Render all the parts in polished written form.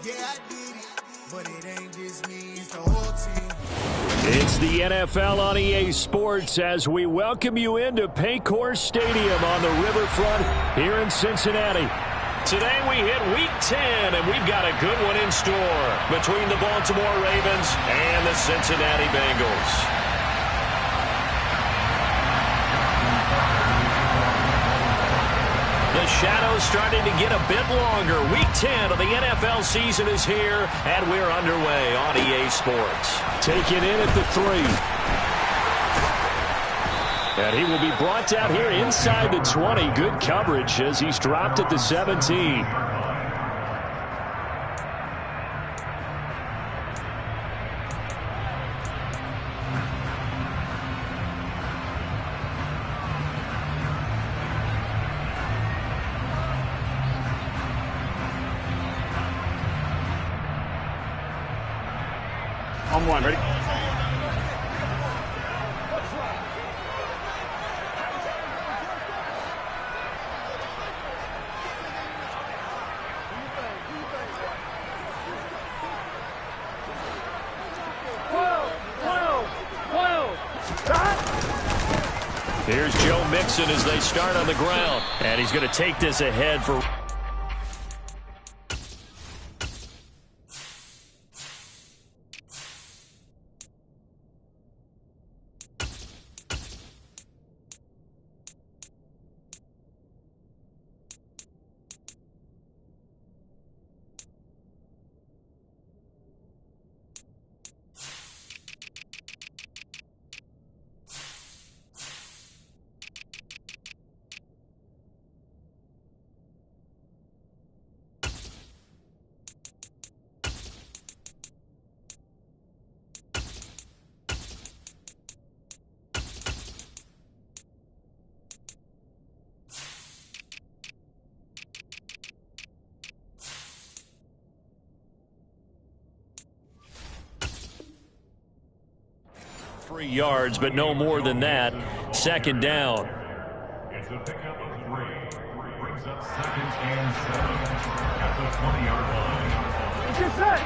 Yeah, I did it, but it ain't just me, it's the whole team. It's the NFL on EA Sports as we welcome you into Paycor Stadium on the riverfront here in Cincinnati. Today we hit Week 10, and we've got a good one in store between the Baltimore Ravens and the Cincinnati Bengals. The shadow's starting to get a bit longer. Week 10 of the NFL season is here, and we're underway on EA Sports. Taking in at the 3. And he will be brought down here inside the 20. Good coverage as he's dropped at the 17. On one, ready? Here's Joe Mixon as they start on the ground. And he's going to take this ahead for... yards, but no more than that. Second down. It's a pickup of 3. Brings up 2nd and 7 at the 20-yard line. Get set.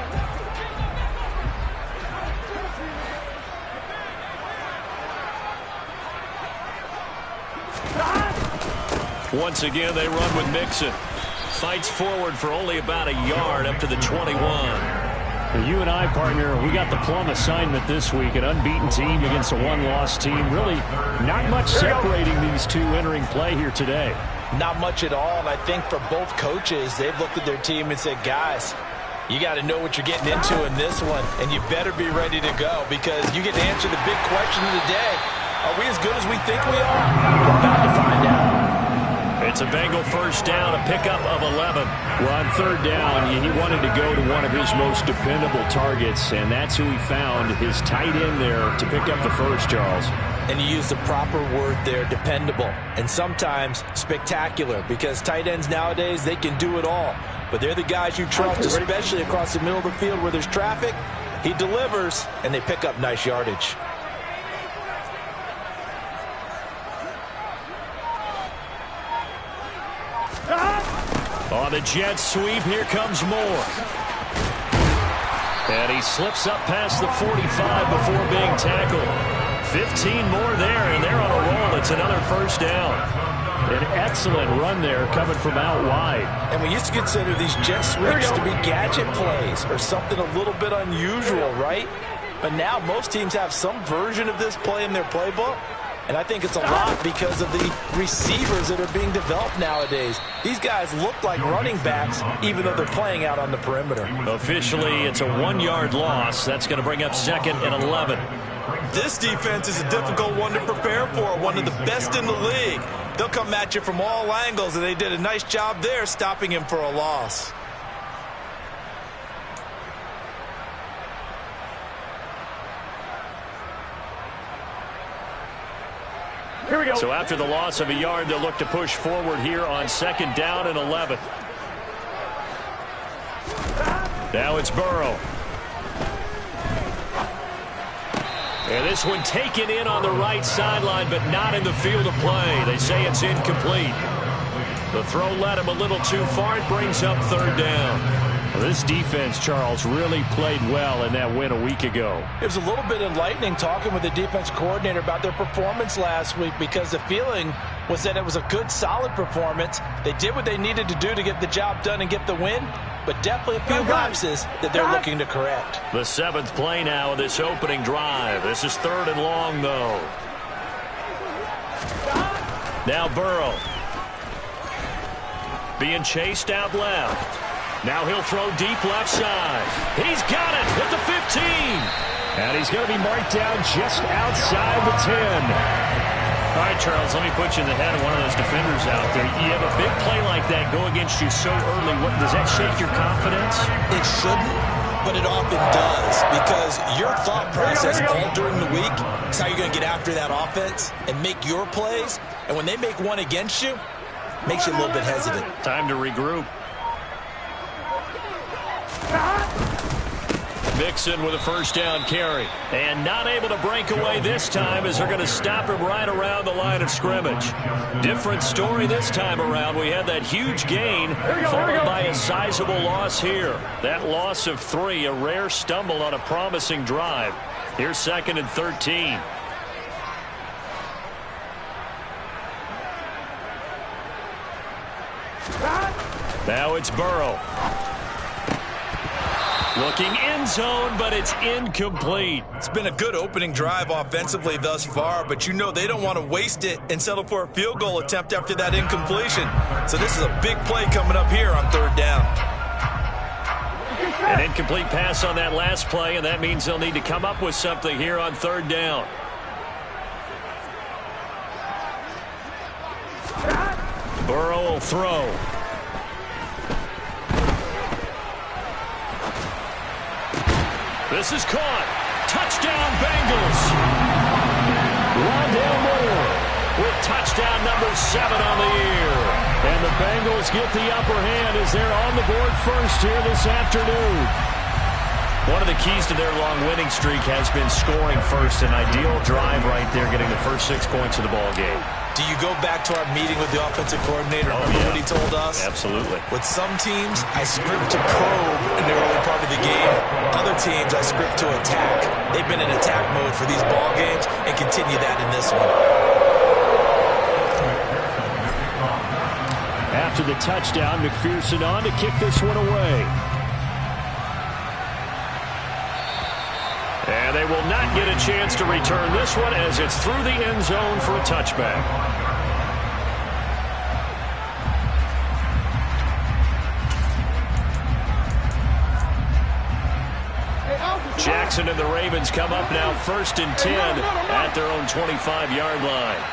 Once again, they run with Mixon. Fights forward for only about a yard up to the 21. You and I, partner, we got the plum assignment this week. An unbeaten team against a one-loss team. Really not much separating these two entering play here today. Not much at all, and I think for both coaches, they've looked at their team and said, guys, you got to know what you're getting into in this one, and you better be ready to go because you get to answer the big question of the day. Are we as good as we think we are? We're about to find out. It's a Bengal first down, a pickup of 11. Well, on third down, he wanted to go to one of his most dependable targets, and that's who he found, his tight end there to pick up the first, Charles. And you use the proper word there, dependable, and sometimes spectacular, because tight ends nowadays, they can do it all. But they're the guys you trust, especially across the middle of the field where there's traffic. He delivers, and they pick up nice yardage. On the jet sweep, here comes Moore. And he slips up past the 45 before being tackled. 15 more there, and they're on a roll. It's another first down. An excellent run there coming from out wide. And we used to consider these jet sweeps to be gadget plays or something a little bit unusual, right? But now most teams have some version of this play in their playbook. And I think it's a lot because of the receivers that are being developed nowadays. These guys look like running backs, even though they're playing out on the perimeter. Officially, it's a 1-yard loss. That's going to bring up 2nd and 11. This defense is a difficult one to prepare for, one of the best in the league. They'll come at you from all angles, and they did a nice job there stopping him for a loss. Here we go. So after the loss of a yard, they'll look to push forward here on 2nd down and 11. Now it's Burrow. And this one taken in on the right sideline, but not in the field of play. They say it's incomplete. The throw led him a little too far. It brings up 3rd down. Well, this this defense, Charles, really played well in that win a week ago. It was a little bit enlightening talking with the defense coordinator about their performance last week, because the feeling was that it was a good, solid performance. They did what they needed to do to get the job done and get the win, but definitely a few lapses that they're looking to correct. The 7th play now of this opening drive. This is 3rd and long, though. Now Burrow. Being chased out left. Now he'll throw deep left side. He's got it at the 15. And he's going to be marked down just outside the 10. All right, Charles, let me put you in the head of one of those defenders out there. You have a big play like that go against you so early. Does that shake your confidence? It shouldn't, but it often does, because your thought process all during the week is how you're going to get after that offense and make your plays. And when they make one against you, it makes you a little bit hesitant. Time to regroup. Mixon with a first down carry. And not able to break away this time, as they're going to stop him right around the line of scrimmage. Different story this time around. We had that huge gain followed by a sizable loss here. That loss of 3, a rare stumble on a promising drive. Here's 2nd and 13. Now it's Burrow. Looking end zone, but it's incomplete. It's been a good opening drive offensively thus far, but you know they don't want to waste it and settle for a field goal attempt after that incompletion. So this is a big play coming up here on 3rd down. An incomplete pass on that last play, and that means they'll need to come up with something here on 3rd down. Burrow will throw. This is caught. Touchdown, Bengals. Rondale Moore with touchdown number 7 on the year. And the Bengals get the upper hand as they're on the board first here this afternoon. One of the keys to their long winning streak has been scoring first. An ideal drive right there, getting the first 6 points of the ball game. Do you go back to our meeting with the offensive coordinator? Remember what he told us? Absolutely. With some teams, I script to probe in the early part of the game. Other teams, I script to attack. They've been in attack mode for these ball games and continue that in this one. After the touchdown, McPherson on to kick this one away. And they will not get a chance to return this one, as it's through the end zone for a touchback. Jackson and the Ravens come up now 1st and 10 at their own 25-yard line.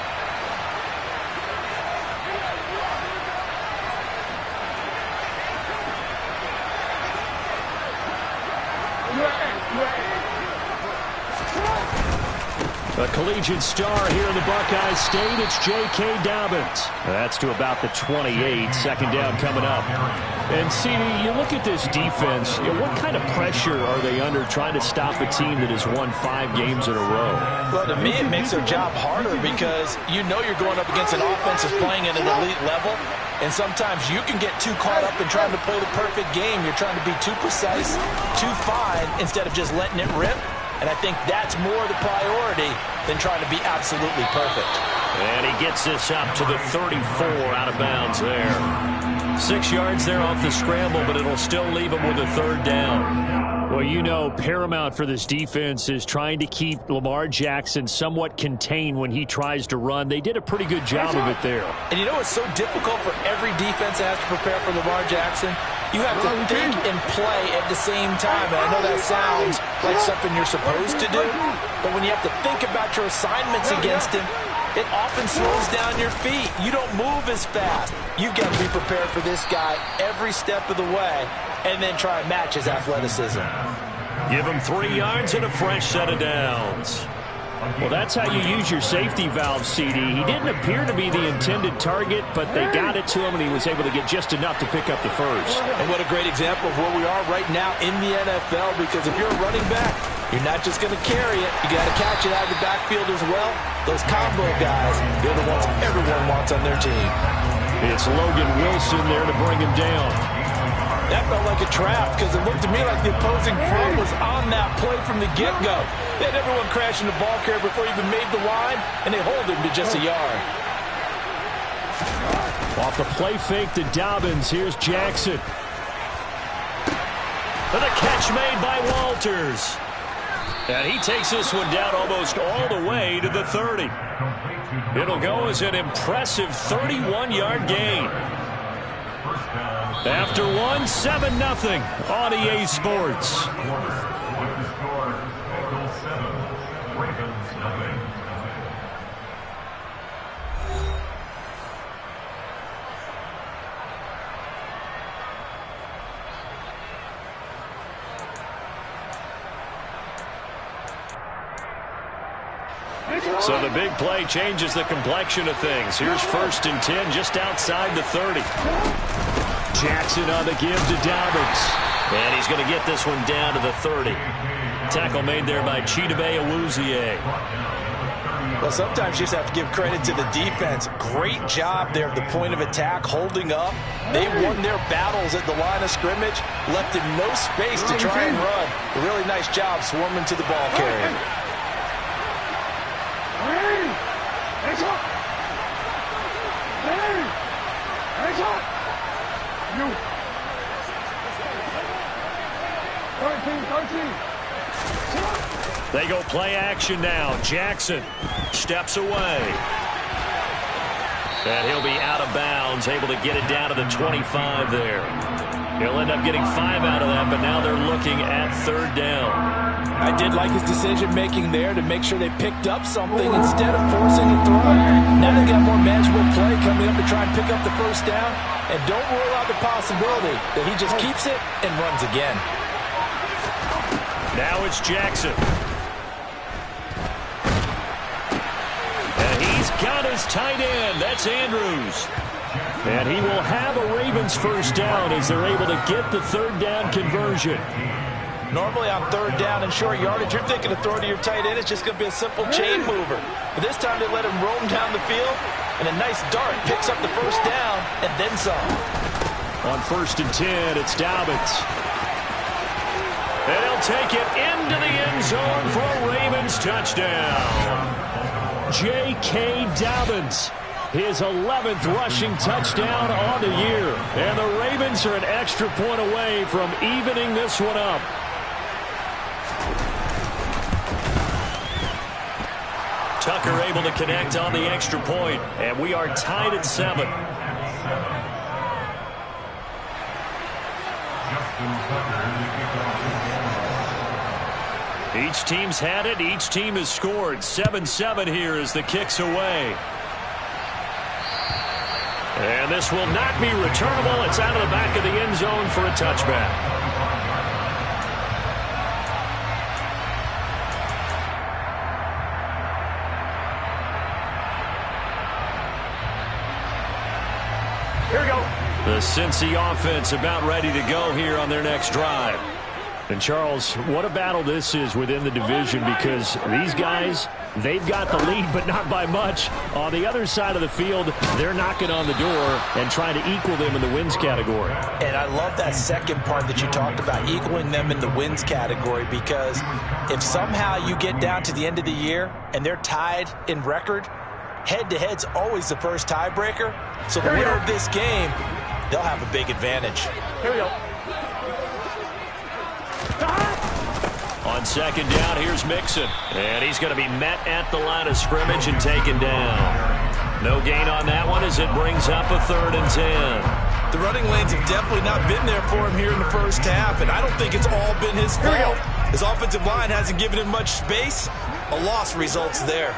A collegiate star here in the Buckeye State, it's J.K. Dobbins. That's to about the 28, 2nd down coming up. And, CD, you look at this defense, what kind of pressure are they under trying to stop a team that has won 5 games in a row? Well, to me, it makes their job harder, because you know you're going up against an offense that's playing at an elite level, and sometimes you can get too caught up in trying to play the perfect game. You're trying to be too precise, too fine, instead of just letting it rip. And I think that's more the priority than trying to be absolutely perfect. And he gets this up to the 34, out of bounds there. 6 yards there off the scramble, but it'll still leave him with a 3rd down. Well, you know, paramount for this defense is trying to keep Lamar Jackson somewhat contained when he tries to run. They did a pretty good job of it there. And you know it's so difficult for every defense that has to prepare for Lamar Jackson? You have to think and play at the same time. And I know that sounds like something you're supposed to do, but when you have to think about your assignments against him, it often slows down your feet. You don't move as fast. You've got to be prepared for this guy every step of the way and then try and match his athleticism. Give him 3 yards and a fresh set of downs. Well, that's how you use your safety valve, CD. He didn't appear to be the intended target, but they got it to him, and he was able to get just enough to pick up the first. And what a great example of where we are right now in the NFL, because if you're a running back, you're not just going to carry it. You got to catch it out of the backfield as well. Those combo guys, they're the ones everyone wants on their team. It's Logan Wilson there to bring him down. That felt like a trap because it looked to me like the opposing front was on that play from the get-go. They had everyone crashing the ball carrier before he even made the line, and they hold him to just a yard. Off the play fake to Dobbins. Here's Jackson. And a catch made by Walters. And he takes this one down almost all the way to the 30. It'll go as an impressive 31-yard gain. After one, 7-0 on EA Sports. So the big play changes the complexion of things. Here's 1st and 10 just outside the 30. Jackson on the give to Dobbins. And he's going to get this one down to the 30. Tackle made there by Chidobe Awuzie. Well, sometimes you just have to give credit to the defense. Great job there at the point of attack, holding up. They won their battles at the line of scrimmage, left him no space to try and run. A really nice job swarming to the ball carrier. They go play action now. Jackson steps away. And he'll be out of bounds, able to get it down to the 25 there. He'll end up getting 5 out of that, but now they're looking at 3rd down. I did like his decision-making there to make sure they picked up something instead of forcing a throw. Now they got more manageable play coming up to try and pick up the 1st down. And don't rule out the possibility that he just keeps it and runs again. Now it's Jackson. And he's got his tight end. That's Andrews. And he will have a Ravens 1st down as they're able to get the 3rd down conversion. Normally on 3rd down and short yardage, you're thinking of throwing to your tight end. It's just going to be a simple chain mover. But this time they let him roam down the field, and a nice dart picks up the 1st down and then some. On 1st and 10, it's Dobbins. And he'll take it into the end zone for a Ravens touchdown. J.K. Dobbins, his 11th rushing touchdown on the year. And the Ravens are an extra point away from evening this one up. Tucker able to connect on the extra point, and we are tied at 7. Each team's had it. Each team has scored. 7-7 here as the kick's away. And this will not be returnable. It's out of the back of the end zone for a touchback. Here we go. The Cincy offense about ready to go here on their next drive. And, Charles, what a battle this is within the division because these guys, they've got the lead, but not by much. On the other side of the field, they're knocking on the door and trying to equal them in the wins category. And I love that second part that you talked about, equaling them in the wins category, because if somehow you get down to the end of the year and they're tied in record, head-to-head's always the first tiebreaker. So the winner of this game, they'll have a big advantage. Here we go. On 2nd down, here's Mixon. And he's going to be met at the line of scrimmage and taken down. No gain on that one as it brings up a 3rd and 10. The running lanes have definitely not been there for him here in the first half, and I don't think it's all been his fault. His offensive line hasn't given him much space. A loss results there.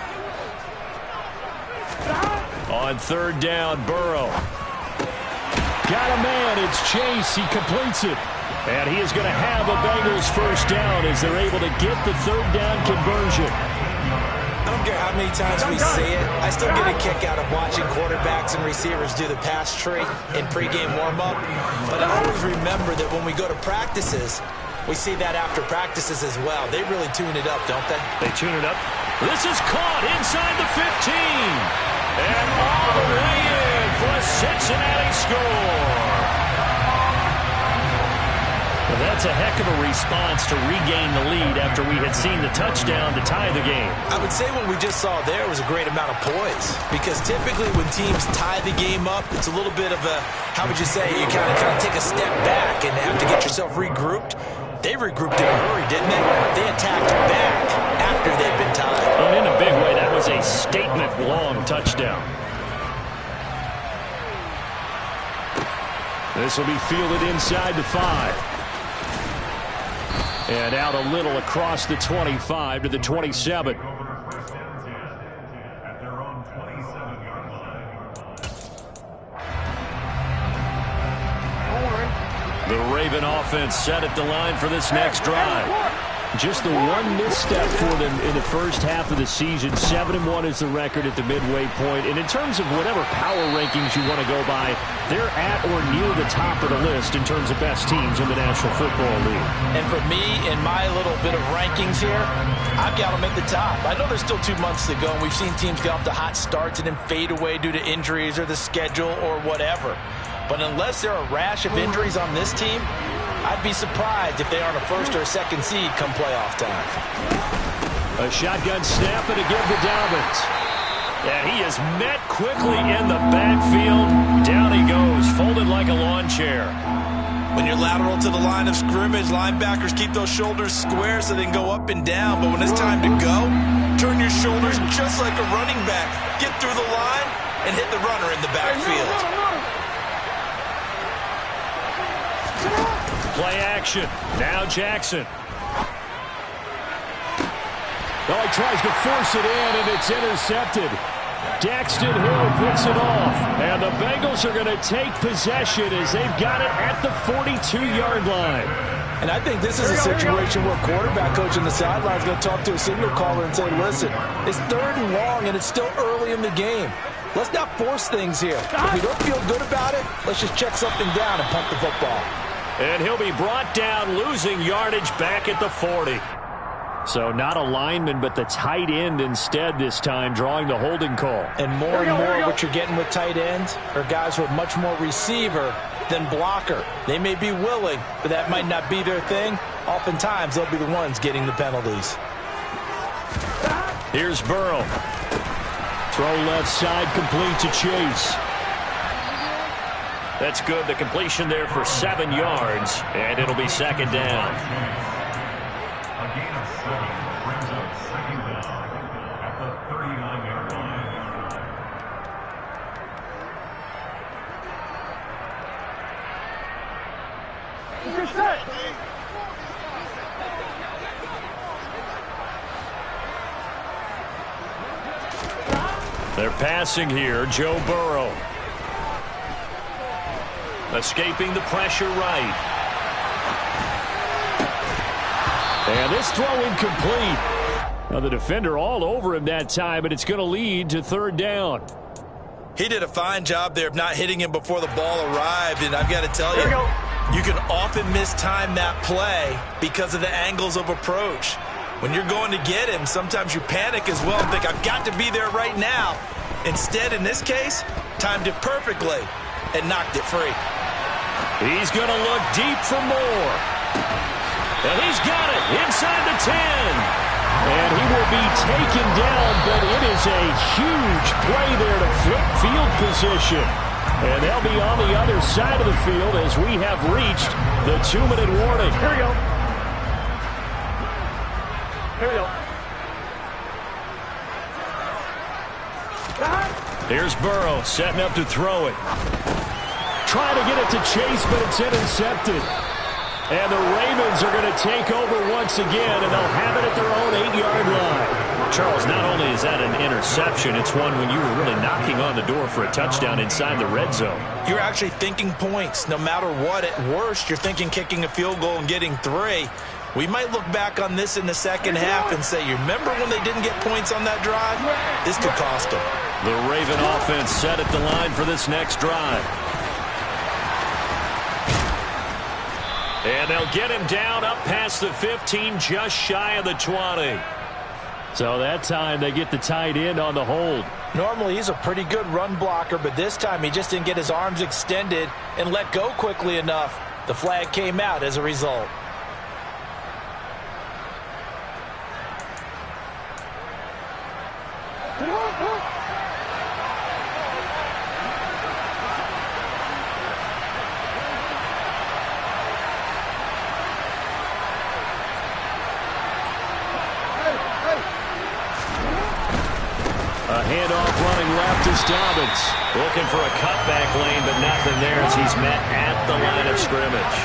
On 3rd down, Burrow. Got a man. It's Chase. He completes it. And he is going to have a Bengals 1st down as they're able to get the 3rd down conversion. I don't care how many times we say it, I still get a kick out of watching quarterbacks and receivers do the pass tree in pregame warm-up. But I always remember that when we go to practices, we see that after practices as well. They really tune it up, don't they? They tune it up. This is caught inside the 15. And all the way in for a Cincinnati score. That's a heck of a response to regain the lead after we had seen the touchdown to tie the game. I would say what we just saw there was a great amount of poise, because typically when teams tie the game up, it's a little bit of a, how would you say, you kind of take a step back and have to get yourself regrouped. They regrouped in a hurry, didn't they? They attacked back after they'd been tied. And in a big way, that was a statement-long touchdown. This will be fielded inside the 5. And out a little across the 25 to the 27. The Raven offense set at the line for this next drive. Just the one misstep for them in the first half of the season. 7-1 is the record at the midway point. And in terms of whatever power rankings you want to go by, they're at or near the top of the list in terms of best teams in the National Football League. And for me, in my little bit of rankings here, I've got them at the top. I know there's still 2 months to go, and we've seen teams get off to hot starts and then fade away due to injuries or the schedule or whatever. But unless there are a rash of injuries on this team, I'd be surprised if they aren't a first or a second seed come playoff time. A shotgun snap and a give to Dobbins. And he is met quickly in the backfield. Down he goes, folded like a lawn chair. When you're lateral to the line of scrimmage, linebackers keep those shoulders square so they can go up and down. But when it's time to go, turn your shoulders just like a running back. Get through the line and hit the runner in the backfield. Play action. Now Jackson. Well, he tries to force it in, and it's intercepted. Daxton Hill picks it off. And the Bengals are going to take possession as they've got it at the 42-yard line. And I think this is a situation where quarterback coach on the sideline is going to talk to a signal caller and say, listen, it's 3rd and long, and it's still early in the game. Let's not force things here. If we don't feel good about it, let's just check something down and punt the football. And he'll be brought down, losing yardage back at the 40. So not a lineman, but the tight end instead this time, drawing the holding call. And more what you're getting with tight ends are guys who are much more receiver than blocker. They may be willing, but that might not be their thing. Oftentimes, they'll be the ones getting the penalties. Here's Burrow. Throw left side, complete to Chase. That's good. The completion there for 7 yards, and it'll be 2nd down. A gain of 7 brings up 2nd down at the 39-yard line. They're passing here. Joe Burrow. Escaping the pressure right. And this throw incomplete. Now the defender all over him that time, but it's going to lead to 3rd down. He did a fine job there of not hitting him before the ball arrived, and I've got to tell you, you can often mistime that play because of the angles of approach. When you're going to get him, sometimes you panic as well and think, I've got to be there right now. Instead, in this case, timed it perfectly and knocked it free. He's going to look deep for more. And he's got it inside the 10. And he will be taken down, but it is a huge play there to flip field position. And they'll be on the other side of the field as we have reached the 2-minute warning. Here we go. Here we go. Here's Burrow setting up to throw it. Trying to get it to Chase, but it's intercepted. And the Ravens are going to take over once again, and they'll have it at their own 8-yard line. Charles, not only is that an interception, it's one when you were really knocking on the door for a touchdown inside the red zone. You're actually thinking points no matter what. At worst, you're thinking kicking a field goal and getting 3. We might look back on this in the second half and say, you remember when they didn't get points on that drive? This could cost them. The Raven offense set at the line for this next drive. And they'll get him down up past the 15, just shy of the 20. So that time they get the tight end on the hold. Normally he's a pretty good run blocker, but this time he just didn't get his arms extended and let go quickly enough. The flag came out as a result. A handoff running left is Dobbins. Looking for a cutback lane, but nothing there as he's met at the line of scrimmage.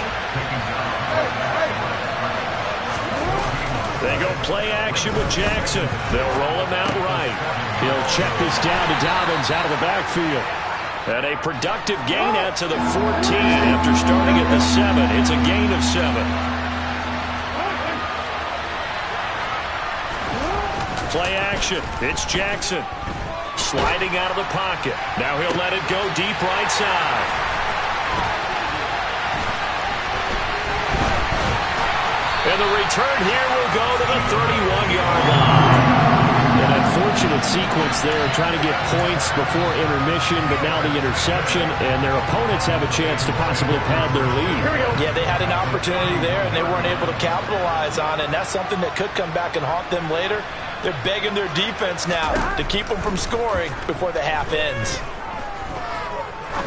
They go play action with Jackson. They'll roll him out right. He'll check this down to Dobbins out of the backfield. And a productive gain out to the 14 after starting at the 7. It's a gain of 7. Play action. It's Jackson. Sliding out of the pocket. Now he'll let it go deep right side. And the return here will go to the 31-yard line. An unfortunate sequence there, trying to get points before intermission, but now the interception, and their opponents have a chance to possibly pad their lead. Yeah, they had an opportunity there, and they weren't able to capitalize on it, and that's something that could come back and haunt them later. They're begging their defense now to keep them from scoring before the half ends.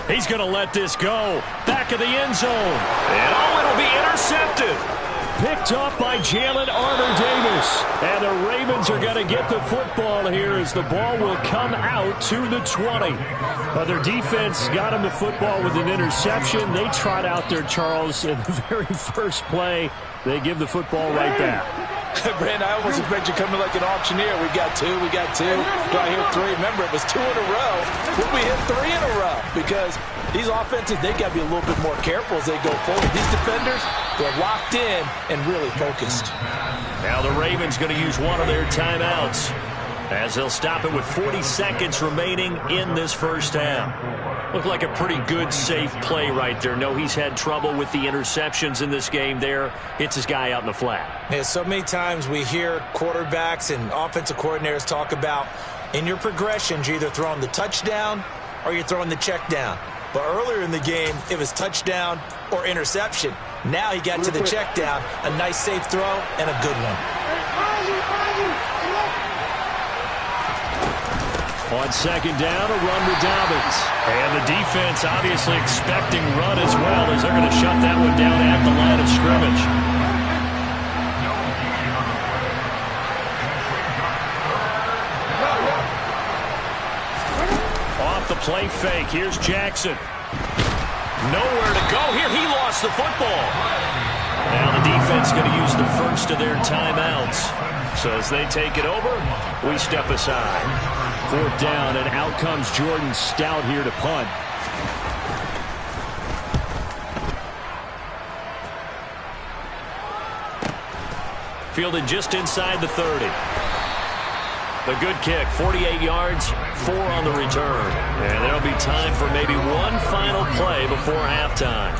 He's going to let this go. Back of the end zone. And it'll be intercepted. Picked up by Jalen Armour-Davis. And the Ravens are going to get the football here as the ball will come out to the 20. Their defense got him the football with an interception. They trot out there, Charles, in the very first play. They give the football right back. Brandon, I almost expect you coming like an auctioneer. We got two. Do I hear 3? Remember, it was 2 in a row. We hit 3 in a row because these offenses, they got to be a little bit more careful as they go forward. These defenders, they're locked in and really focused. Now the Ravens going to use one of their timeouts as they'll stop it with 40 seconds remaining in this first half. Looked like a pretty good, safe play right there. No, he's had trouble with the interceptions in this game there. Hits his guy out in the flat. Yeah, so many times we hear quarterbacks and offensive coordinators talk about in your progressions, you're either throwing the touchdown or you're throwing the check down. But earlier in the game, it was touchdown or interception. Now he got to the check down, a nice safe throw, and a good one. On second down, a run with Dobbins. And the defense obviously expecting run as well as they're going to shut that one down at the line of scrimmage. Off the play fake, here's Jackson. Nowhere to go here. He lost the football. Now the defense going to use the first of their timeouts. So as they take it over, we step aside. 4th down, and out comes Jordan Stout here to punt. Fielded just inside the 30. A good kick, 48 yards, 4 on the return. And there'll be time for maybe one final play before halftime.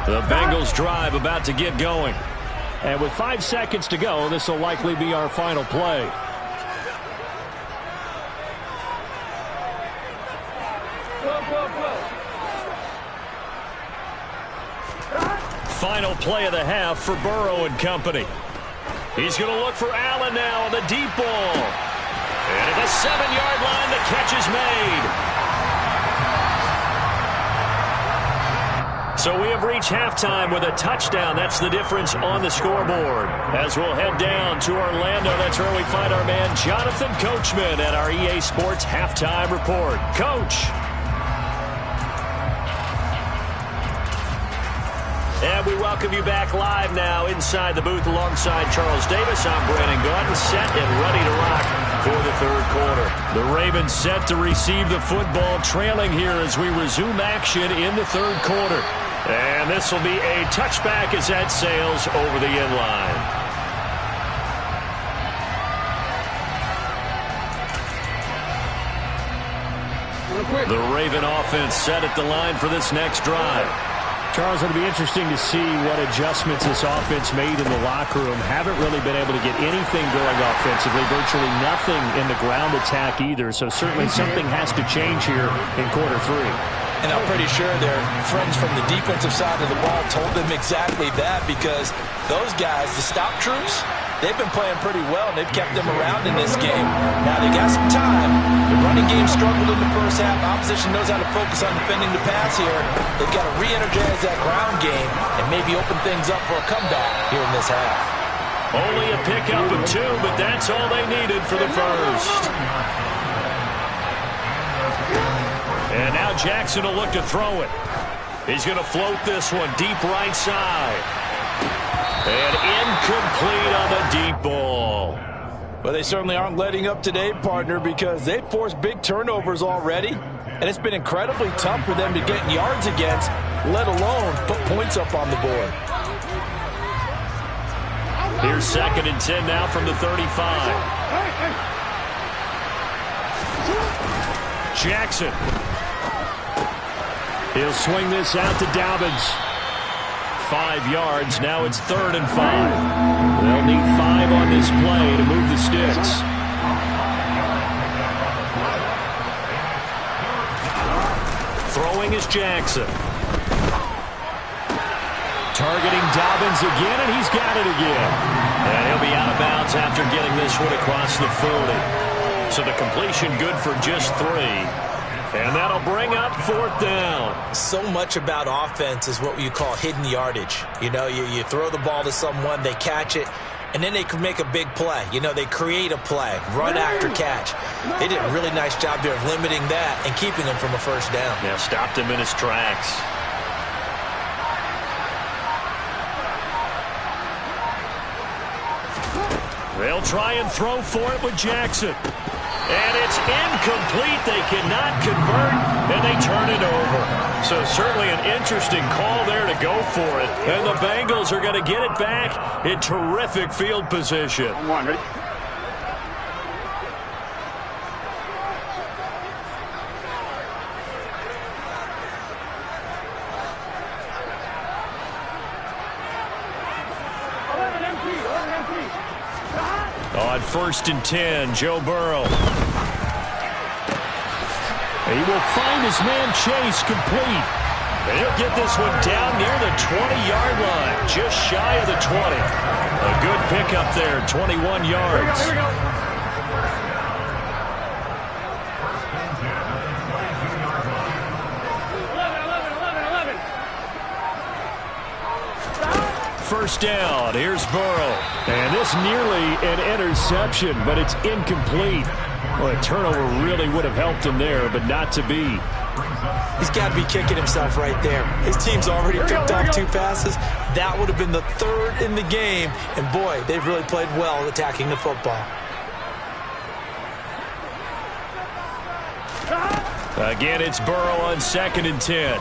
The Bengals drive about to get going. And with 5 seconds to go, this will likely be our final play. Final play of the half for Burrow and company. He's going to look for Allen now on the deep ball. And at the 7-yard line, the catch is made. So we have reached halftime with a touchdown. That's the difference on the scoreboard. As we'll head down to Orlando, that's where we find our man Jonathan Coachman at our EA Sports Halftime Report. Coach. And we welcome you back live now inside the booth alongside Charles Davis. I'm Brandon Gaudin, set and ready to rock for the 3rd quarter. The Ravens set to receive the football, trailing here as we resume action in the 3rd quarter. And this will be a touchback as that sails over the end line. The Raven offense set at the line for this next drive. Charles, it'll be interesting to see what adjustments this offense made in the locker room. Haven't really been able to get anything going offensively, virtually nothing in the ground attack either. So certainly something has to change here in quarter 3. And I'm pretty sure their friends from the defensive side of the ball told them exactly that, because those guys, the stop troops, they've been playing pretty well, and they've kept them around in this game. Now they got some time. The running game struggled in the first half. Opposition knows how to focus on defending the pass here. They've got to re-energize that ground game and maybe open things up for a comeback here in this half. Only a pickup of 2, but that's all they needed for the first. And now Jackson will look to throw it. He's going to float this one deep right side. And incomplete on the deep ball. Well, they certainly aren't letting up today, partner, because they've forced big turnovers already. And it's been incredibly tough for them to get yards against, let alone put points up on the board. Here's 2nd and 10 now from the 35. Jackson. He'll swing this out to Dobbins. 5 yards. Now it's 3rd and 5. They'll need 5 on this play to move the sticks. Throwing is Jackson. Targeting Dobbins again, and he's got it again. And he'll be out of bounds after getting this one across the 40. So the completion good for just 3. And that'll bring up 4th down. So much about offense is what you call hidden yardage. You know, you throw the ball to someone, they catch it, and then they can make a big play. You know, they create a play, run after catch. They did a really nice job there of limiting that and keeping him from a first down. Yeah, stopped him in his tracks. They'll try and throw for it with Jackson. And it's incomplete. They cannot convert, and they turn it over. So certainly an interesting call there to go for it. And the Bengals are going to get it back in terrific field position. Come on, ready? On 1st and 10, Joe Burrow. He will find his man Chase complete. And he'll get this one down near the 20-yard line, just shy of the 20. A good pickup there, 21 yards. Here we go. First down, here's Burrow. And this nearly an interception, but it's incomplete. Well, a turnover really would have helped him there, but not to be. He's got to be kicking himself right there. His team's already picked off 2 passes. That would have been the 3rd in the game. And, boy, they've really played well attacking the football. Again, it's Burrow on 2nd and 10.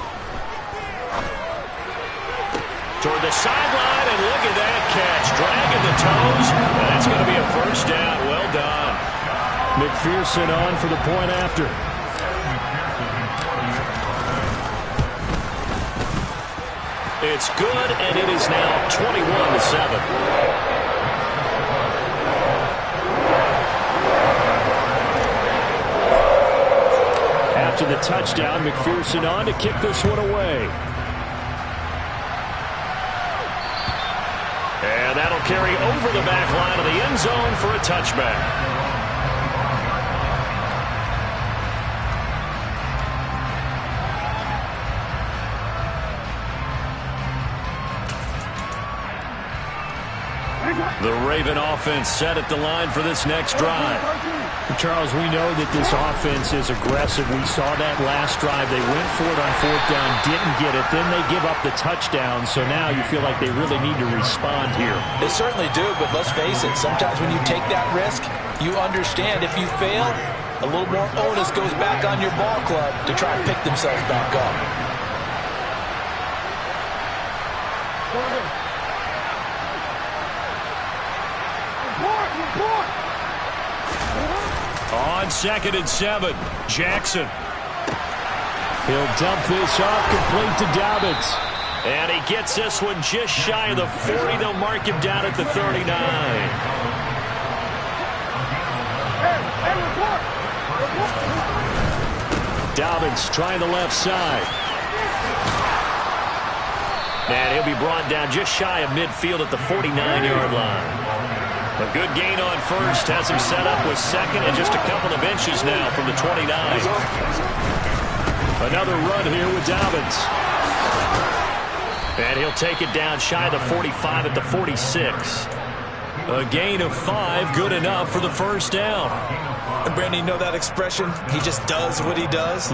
Toward the sideline, and look at that catch. Dragging the toes, and that's going to be a first down. Well done. McPherson on for the point after. It's good, and it is now 21-7. After the touchdown, McPherson on to kick this one away. And that'll carry over the back line of the end zone for a touchback. The Raven offense set at the line for this next drive. Charles, we know that this offense is aggressive. We saw that last drive. They went for it on 4th down, didn't get it. Then they give up the touchdown. So now you feel like they really need to respond here. They certainly do, but let's face it. Sometimes when you take that risk, you understand if you fail, a little more onus goes back on your ball club to try and pick themselves back up. On 2nd and 7, Jackson. He'll dump this off complete to Dobbins. And he gets this one just shy of the 40. They'll mark him down at the 39. Dobbins trying the left side. And he'll be brought down just shy of midfield at the 49-yard line. A good gain on first has him set up with second and just a couple of inches now from the 29. Another run here with Dobbins. And he'll take it down shy of the 45 at the 46. A gain of 5, good enough for the first down. And Brandon, you know that expression? He just does what he does.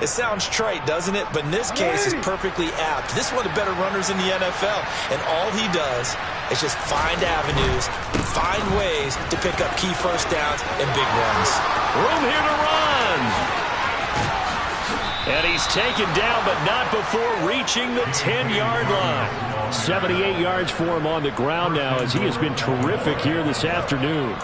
It sounds trite, doesn't it? But in this case, it's perfectly apt. This is one of the better runners in the NFL. And all he does is just find avenues, find ways to pick up key first downs and big runs. Room here to run. And he's taken down, but not before reaching the 10-yard line. 78 yards for him on the ground now as he has been terrific here this afternoon.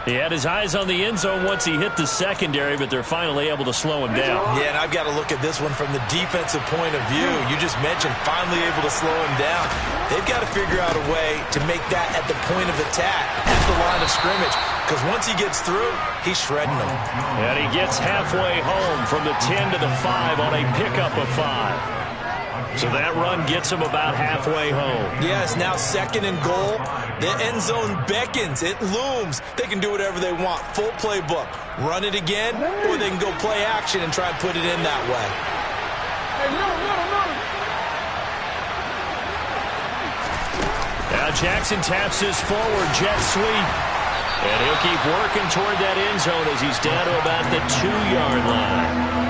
He had his eyes on the end zone once he hit the secondary, but they're finally able to slow him down. Yeah, and I've got to look at this one from the defensive point of view. You just mentioned finally able to slow him down. They've got to figure out a way to make that at the point of attack, at the line of scrimmage, because once he gets through, he's shredding them. And he gets halfway home from the 10 to the 5 on a pickup of 5. So that run gets him about halfway home. Yes, now second and goal. The end zone beckons. It looms. They can do whatever they want. Full playbook. Run it again, or they can go play action and try and put it in that way. Now Jackson taps his forward jet sweep. And he'll keep working toward that end zone as he's down to about the 2-yard line.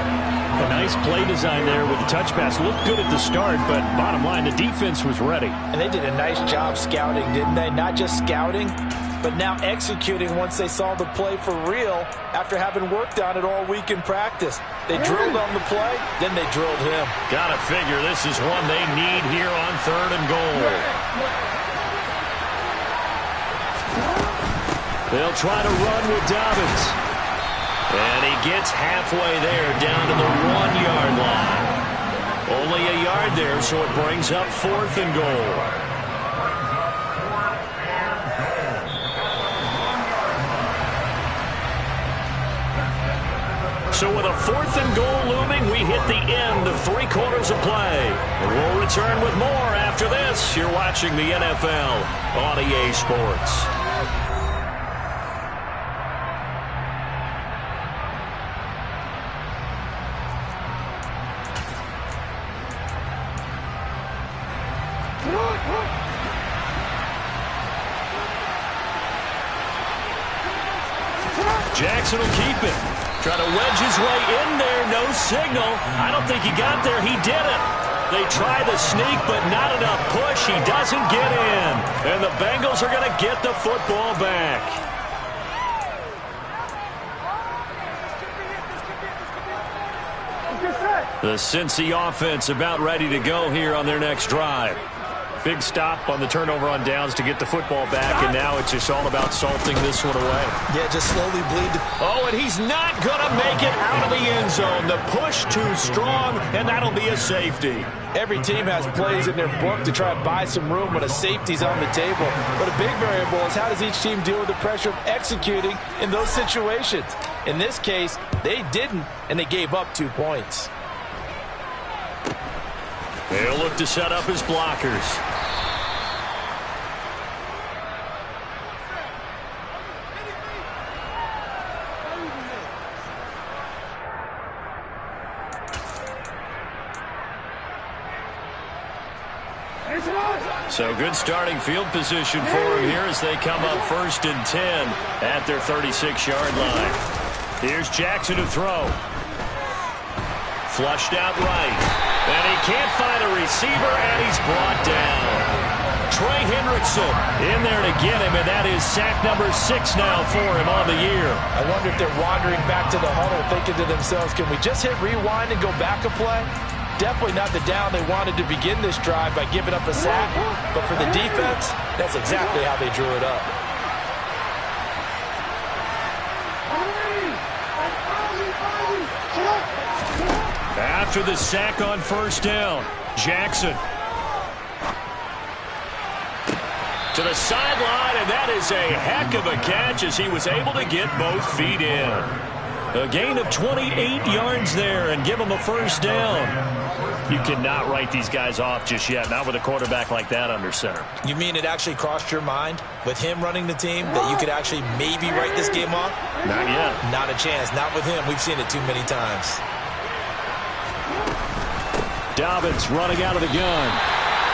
A nice play design there with the touch pass. Looked good at the start, but bottom line, the defense was ready. And they did a nice job scouting, didn't they? Not just scouting, but now executing once they saw the play for real after having worked on it all week in practice. They drilled on the play, then they drilled him. Gotta figure this is one they need here on 3rd and goal. They'll try to run with Dobbins. And he gets halfway there, down to the 1-yard line. Only a yard there, so it brings up 4th and goal. So with a 4th and goal looming, we hit the end of 3 quarters of play. And we'll return with more after this. You're watching the NFL on EA Sports. Jackson will keep it. Try to wedge his way in there. No signal. I don't think he got there. He did it. They try the sneak, but not enough push. He doesn't get in. And the Bengals are going to get the football back. The Cincy offense about ready to go here on their next drive. Big stop on the turnover on downs to get the football back, and now it's just all about salting this one away. Yeah, just slowly bleed. Oh, and he's not going to make it out of the end zone. The push too strong, and that'll be a safety. Every team has plays in their book to try and buy some room when a safety's on the table. But a big variable is how does each team deal with the pressure of executing in those situations. In this case, they didn't, and they gave up 2 points. They'll look to set up his blockers. So good starting field position for him here as they come up 1st and 10 at their 36-yard line. Here's Jackson to throw. Flushed out right. And he can't find a receiver, and he's brought down. Trey Hendrickson in there to get him, and that is sack number 6 now for him on the year. I wonder if they're wandering back to the huddle thinking to themselves, can we just hit rewind and go back a play? Definitely not the down they wanted to begin this drive by giving up a sack, but for the defense, that's exactly how they drew it up. After the sack on 1st down, Jackson to the sideline, and that is a heck of a catch as he was able to get both feet in. A gain of 28 yards there and give them a first down. You cannot write these guys off just yet, not with a quarterback like that under center. You mean it actually crossed your mind with him running the team that you could actually maybe write this game off? Not yet. Not a chance. Not with him. We've seen it too many times. Dobbins running out of the gun.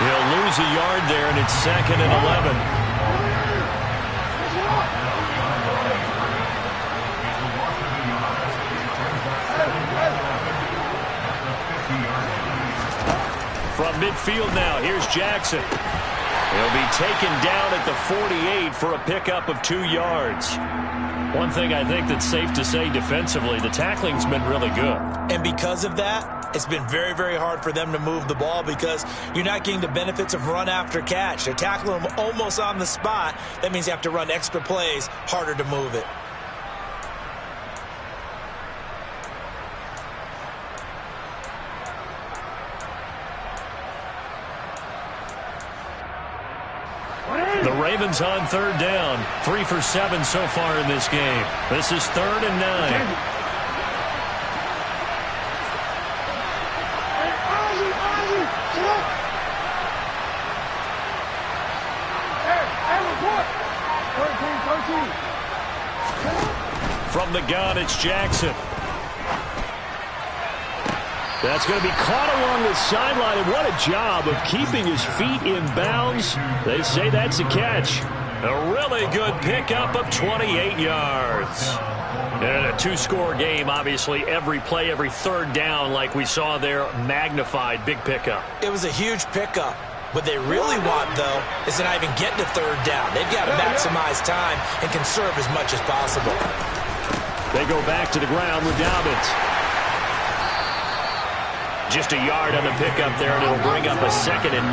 He'll lose a yard there, and it's 2nd and 11. From midfield now, here's Jackson. He'll be taken down at the 48 for a pickup of 2 yards. One thing I think that's safe to say defensively, the tackling's been really good. And because of that, it's been very, very hard for them to move the ball because you're not getting the benefits of run after catch. They're tackling them almost on the spot. That means you have to run extra plays, harder to move it. The Ravens on 3rd down. 3 for 7 so far in this game. This is 3rd and 9. From the gun, it's Jackson. That's going to be caught along the sideline, and what a job of keeping his feet in bounds. They say that's a catch. A really good pickup of 28 yards. And a 2-score game, obviously, every play, every 3rd down, like we saw there, magnified, big pickup. It was a huge pickup. What they really want, though, is to not even get to 3rd down. They've got to maximize time and conserve as much as possible. They go back to the ground with Dobbins. Just a yard on the pickup there, and it'll bring up a 2nd and 9.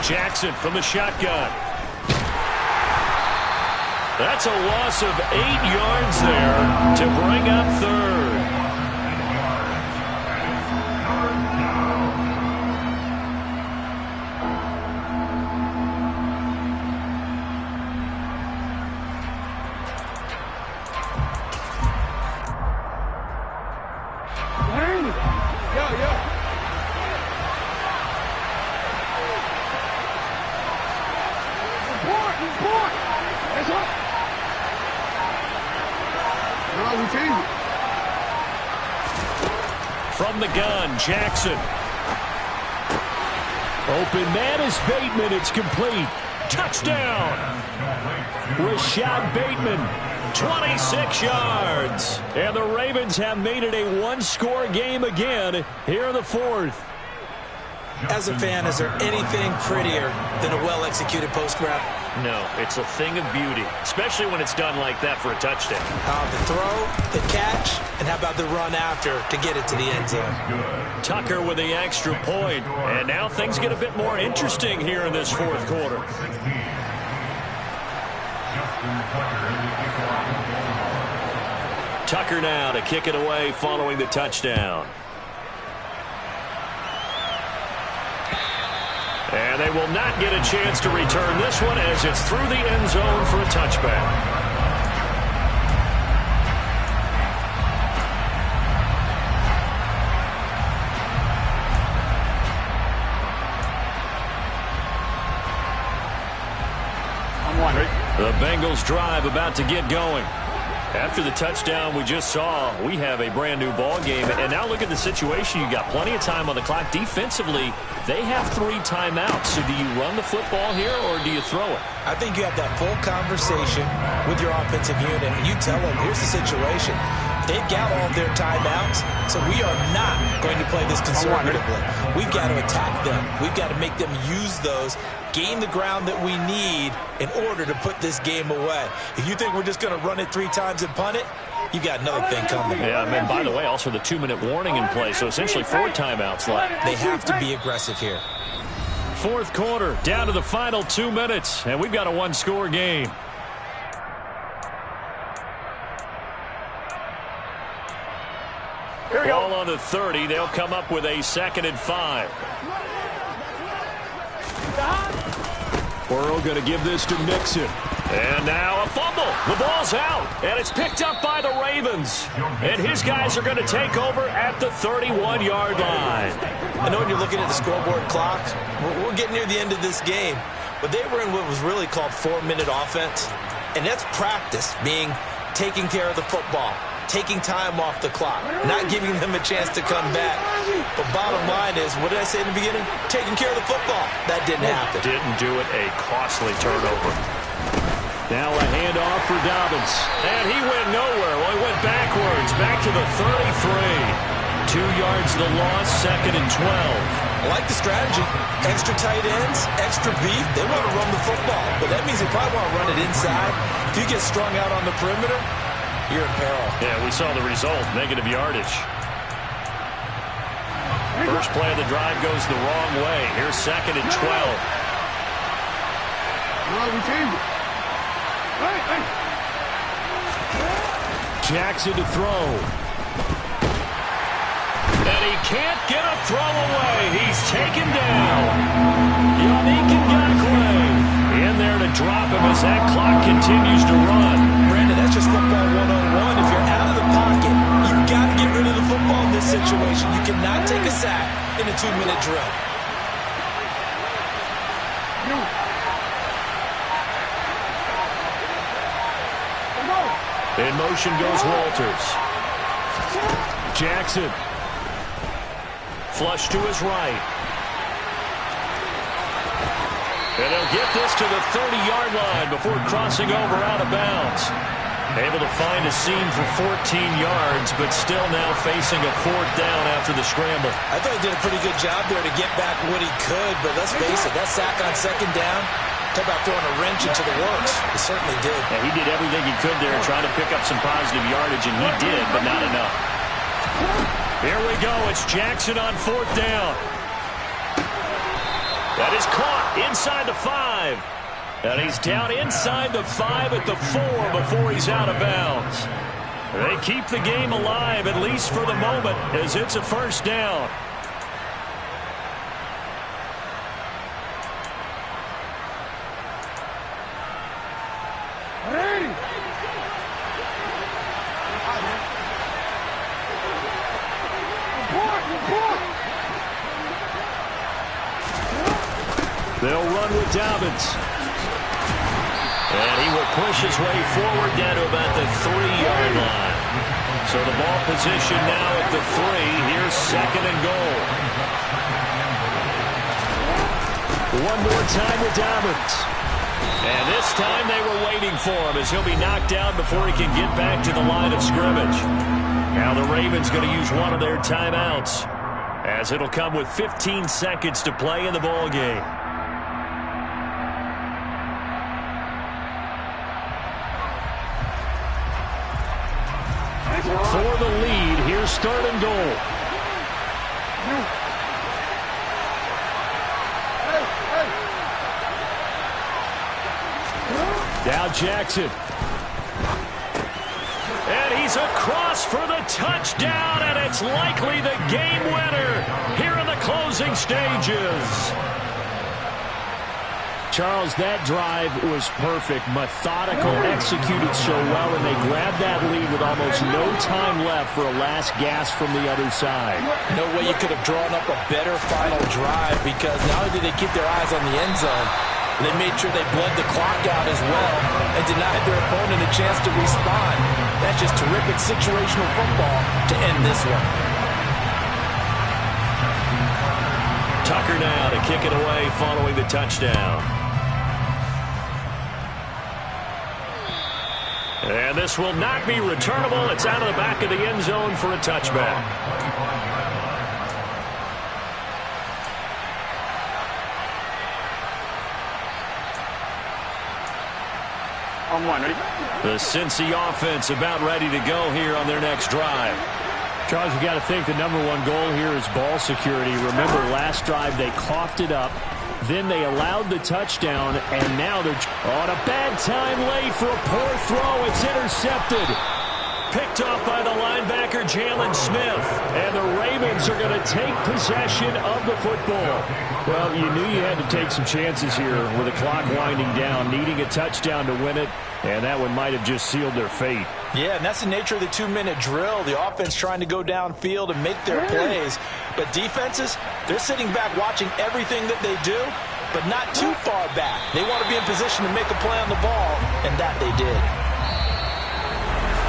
Jackson from the shotgun. That's a loss of 8 yards there to bring up 3rd. From the gun, Jackson. Open man is Bateman. It's complete. Touchdown. Rashad Bateman, 26 yards. And the Ravens have made it a 1-score game again here in the 4th. As a fan, is there anything prettier than a well-executed post route? No, it's a thing of beauty, especially when it's done like that for a touchdown. The throw, the catch, and how about the run after to get it to the end zone? Tucker with the extra point, and now things get a bit more interesting here in this 4th quarter. Tucker now to kick it away following the touchdown. And they will not get a chance to return this one as it's through the end zone for a touchback. The Bengals drive about to get going. After the touchdown we just saw, we have a brand new ball game. And now look at the situation. You got plenty of time on the clock. Defensively, they have 3 timeouts. So do you run the football here or do you throw it? I think you have that full conversation with your offensive unit, and you tell them, here's the situation. They've got all of their timeouts, so we are not going to play this conservatively. We've got to attack them. We've got to make them use those, gain the ground that we need in order to put this game away. If you think we're just going to run it 3 times and punt it, you got another thing coming. Yeah, and by the way, also the 2-minute warning in play, so essentially 4 timeouts left. They have to be aggressive here. 4th quarter, down to the final 2 minutes, and we've got a 1-score game. Here we go. Ball on the 30. They'll come up with a 2nd and 5. Burrow going to give this to Mixon. And now a fumble. The ball's out, and it's picked up by the Ravens. And his guys are going to take over at the 31-yard line. I know when you're looking at the scoreboard clock, we're getting near the end of this game. But they were in what was really called 4-minute offense. And that's practice, meaning taking care of the football, taking time off the clock, not giving them a chance to come back. But bottom line is, what did I say in the beginning? Taking care of the football. That didn't happen. Didn't do it. A costly turnover. Now a handoff for Dobbins. And he went nowhere. Well, he went backwards. Back to the 33. 2 yards the loss, 2nd and 12. I like the strategy. Extra tight ends, extra beef. They want to run the football, but that means they probably want to run it inside. If you get strung out on the perimeter, you're in peril. Yeah, we saw the result, negative yardage. First play of the drive goes the wrong way. Here's 2nd and 12. We changed it. Jackson to throw. And he can't get a throw away. He's taken down. Yannick Ngakoue in there to drop him as that clock continues to run. Brandon, that's just football 101. If you're out of the pocket, you've got to get rid of the football in this situation. You cannot take a sack in a 2-minute drill. In motion goes Walters. Jackson. Flush to his right. And he'll get this to the 30-yard line before crossing over out of bounds. Able to find a seam for 14 yards, but still now facing a 4th down after the scramble. I thought he did a pretty good job there to get back what he could, but let's face it, that sack on 2nd down, talk about throwing a wrench into the works. He certainly did. Yeah, he did everything he could there trying to pick up some positive yardage, and he did, but not enough. Here we go. It's Jackson on 4th down. That is caught inside the 5. And he's down inside the 5 at the 4 before he's out of bounds. They keep the game alive, at least for the moment, as it's a 1st down. They'll run with Dobbins. And he will push his way forward down to about the 3-yard line. So the ball position now at the 3. Here's 2nd and goal. One more time with Dobbins. And this time they were waiting for him as he'll be knocked down before he can get back to the line of scrimmage. Now the Ravens going to use one of their timeouts, as it'll come with 15 seconds to play in the ball game. For the lead, here's 3rd and goal. Now Jackson. And he's across for the touchdown, and it's likely the game winner here in the closing stages. Charles, that drive was perfect, methodical, executed so well, and they grabbed that lead with almost no time left for a last gasp from the other side. No way you could have drawn up a better final drive, because not only did they keep their eyes on the end zone, they made sure they bled the clock out as well and denied their opponent a chance to respond. That's just terrific situational football to end this one. Tucker now to kick it away following the touchdown. And this will not be returnable. It's out of the back of the end zone for a touchback. The Cincy offense about ready to go here on their next drive. Charles, you got to think the #1 goal here is ball security. Remember, last drive they coughed it up. Then they allowed the touchdown, and now they're on a bad time late for a poor throw. It's intercepted. Picked off by the linebacker, Jalen Smith. And the Ravens are going to take possession of the football. Well, you knew you had to take some chances here with the clock winding down, needing a touchdown to win it, and that one might have just sealed their fate. Yeah, and that's the nature of the 2-minute drill. The offense trying to go downfield and make their plays. But defenses, they're sitting back watching everything that they do, but not too far back. They want to be in position to make a play on the ball, and that they did.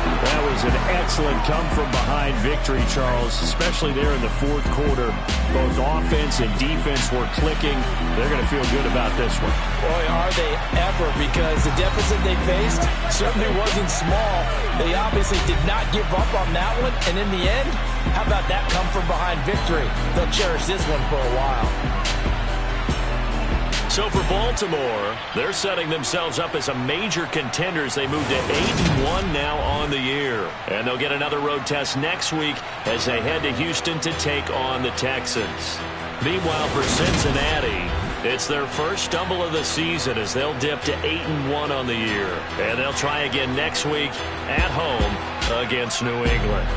That was an excellent come-from-behind victory, Charles, especially there in the fourth quarter. Both offense and defense were clicking. They're going to feel good about this one. Boy, are they ever, because the deficit they faced certainly wasn't small. They obviously did not give up on that one, and in the end, how about that come-from-behind victory? They'll cherish this one for a while. So for Baltimore, they're setting themselves up as a major contender as they move to 8-1 now on the year. And they'll get another road test next week as they head to Houston to take on the Texans. Meanwhile, for Cincinnati, it's their first stumble of the season as they'll dip to 8-1 on the year. And they'll try again next week at home against New England.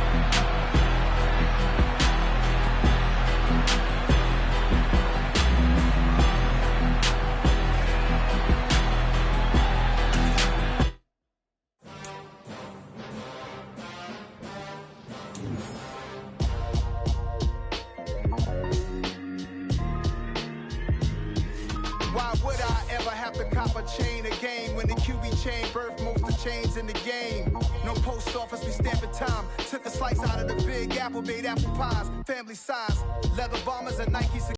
Why would I ever have to cop a chain again when the QB chain birthed most of the chains in the game? No post office, we stamping time. Took a slice out of the Big Apple, made apple pies, family size, leather bombers and Nike.